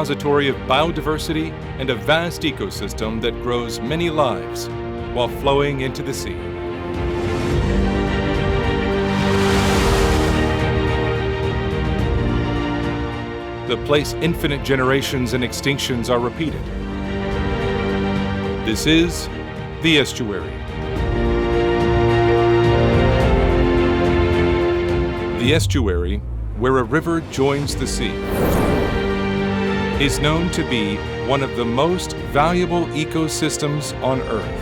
repository of biodiversity and a vast ecosystem that grows many lives while flowing into the sea. The place infinite generations and extinctions are repeated. This is the estuary. The estuary, where a river joins the sea, is known to be one of the most valuable ecosystems on Earth.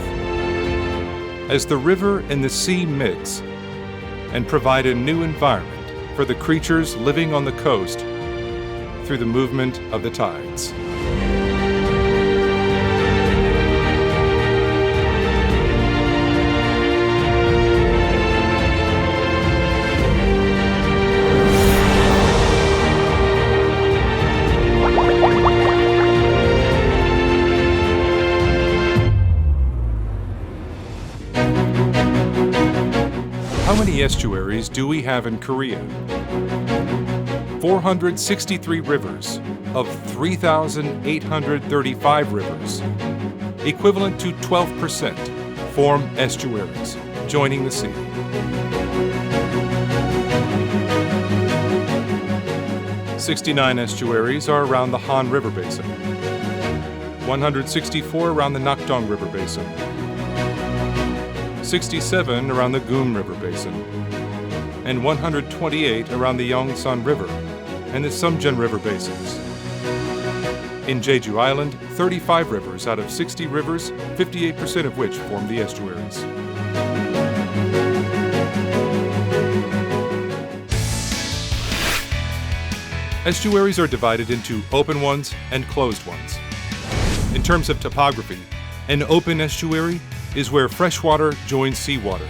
As the river and the sea mix and provide a new environment for the creatures living on the coast through the movement of the tides. How many estuaries do we have in Korea? 463 rivers of 3,835 rivers, equivalent to 12%, form estuaries, joining the sea. "69 estuaries are around the Han River Basin, 164 around the Nakdong River Basin, 67 around the Gum River Basin, and 128 around the Yongsan River and the Sumjeon River basins. In Jeju Island, 35 rivers out of 60 rivers, 58% of which form the estuaries. Estuaries are divided into open ones and closed ones. In terms of topography, an open estuary is where freshwater joins seawater,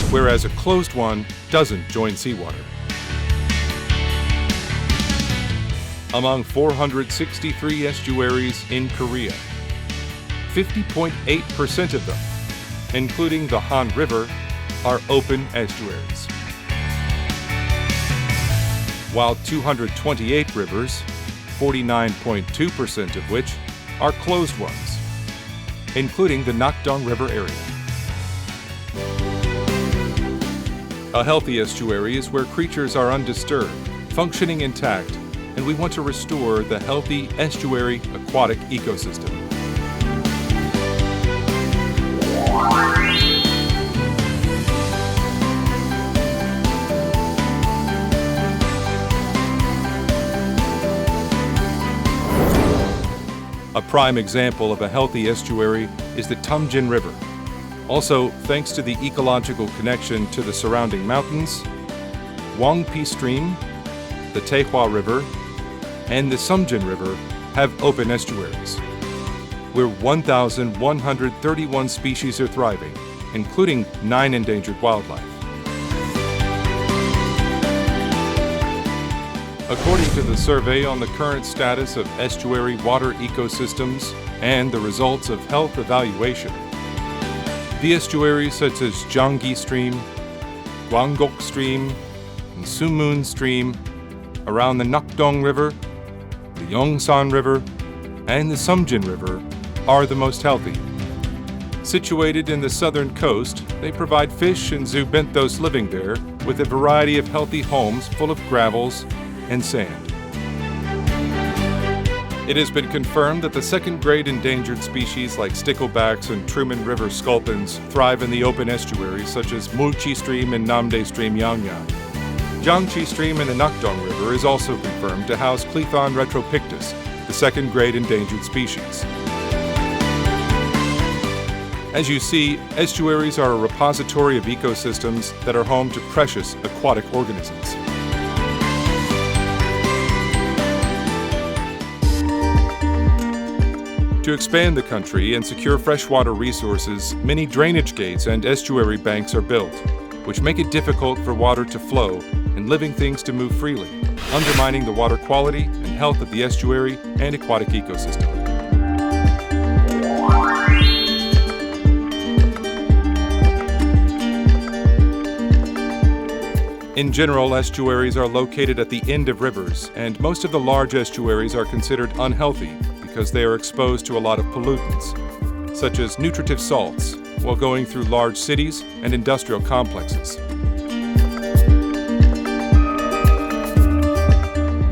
whereas a closed one doesn't join seawater. Among 463 estuaries in Korea, 50.8% of them, including the Han River, are open estuaries, while 228 rivers, 49.2% of which, are closed ones, including the Nakdong River area. A healthy estuary is where creatures are undisturbed, functioning intact, and we want to restore the healthy estuary aquatic ecosystem. A prime example of a healthy estuary is the Tamjin River. Also, thanks to the ecological connection to the surrounding mountains, Wangpi Stream, the Taehua River, and the Sumjeon River have open estuaries, where 1,131 species are thriving, including 9 endangered wildlife. According to the survey on the current status of estuary water ecosystems and the results of health evaluation, the estuaries such as Jeonggi Stream, Gwanggok Stream, and Sumun Stream around the Nakdong River, the Yongsan River, and the Sumjeon River are the most healthy. Situated in the southern coast, they provide fish and zoobenthos living there with a variety of healthy homes full of gravels and sand. It has been confirmed that the second-grade endangered species like sticklebacks and Truman River sculpins thrive in the open estuaries such as Mulchi Stream and Namdae Stream Yangyang. Jiangchi Stream in the Nakdong River is also confirmed to house Clethon retropictus, the second-grade endangered species. As you see, estuaries are a repository of ecosystems that are home to precious aquatic organisms. To expand the country and secure freshwater resources, many drainage gates and estuary banks are built, which make it difficult for water to flow and living things to move freely, undermining the water quality and health of the estuary and aquatic ecosystem. In general, estuaries are located at the end of rivers, and most of the large estuaries are considered unhealthy because they are exposed to a lot of pollutants, such as nutritive salts, while going through large cities and industrial complexes.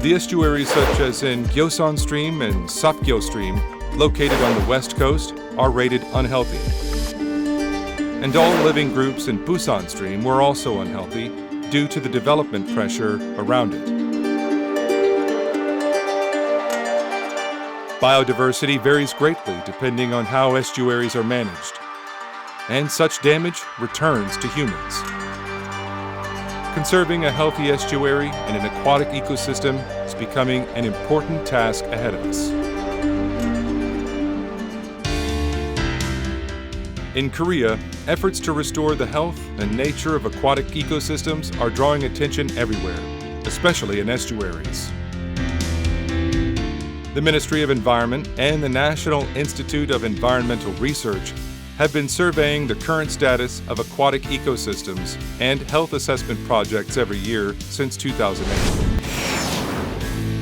The estuaries such as in Gyeosan Stream and Sapgyo Stream, located on the west coast, are rated unhealthy. And all living groups in Busan Stream were also unhealthy due to the development pressure around it. Biodiversity varies greatly depending on how estuaries are managed, and such damage returns to humans. Conserving a healthy estuary and an aquatic ecosystem is becoming an important task ahead of us. In Korea, efforts to restore the health and nature of aquatic ecosystems are drawing attention everywhere, especially in estuaries. The Ministry of Environment and the National Institute of Environmental Research have been surveying the current status of aquatic ecosystems and health assessment projects every year since 2008.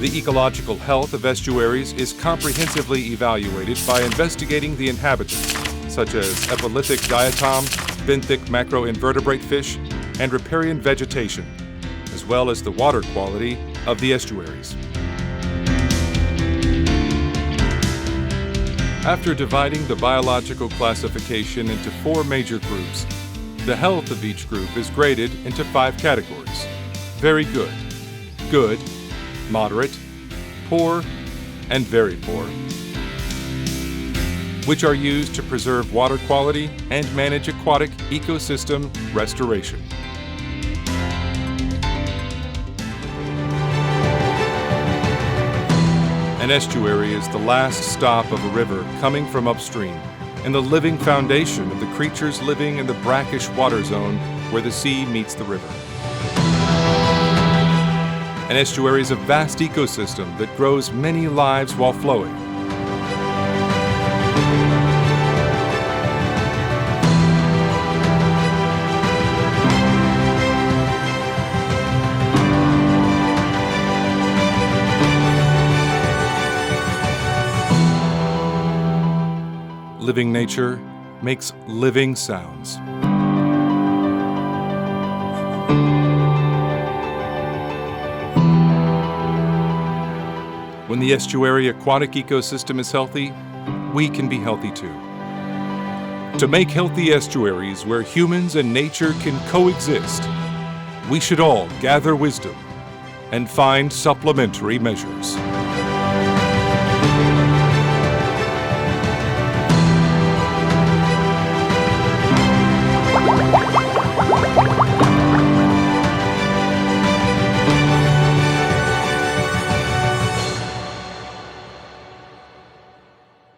The ecological health of estuaries is comprehensively evaluated by investigating the inhabitants, such as epilithic diatom, benthic macroinvertebrate fish, and riparian vegetation, as well as the water quality of the estuaries. After dividing the biological classification into 4 major groups, the health of each group is graded into 5 categories: very good, good, moderate, poor, and very poor, which are used to preserve water quality and manage aquatic ecosystem restoration. An estuary is the last stop of a river coming from upstream and the living foundation of the creatures living in the brackish water zone where the sea meets the river. An estuary is a vast ecosystem that grows many lives while flowing. Living nature makes living sounds. When the estuary aquatic ecosystem is healthy, we can be healthy too. To make healthy estuaries where humans and nature can coexist, we should all gather wisdom and find supplementary measures.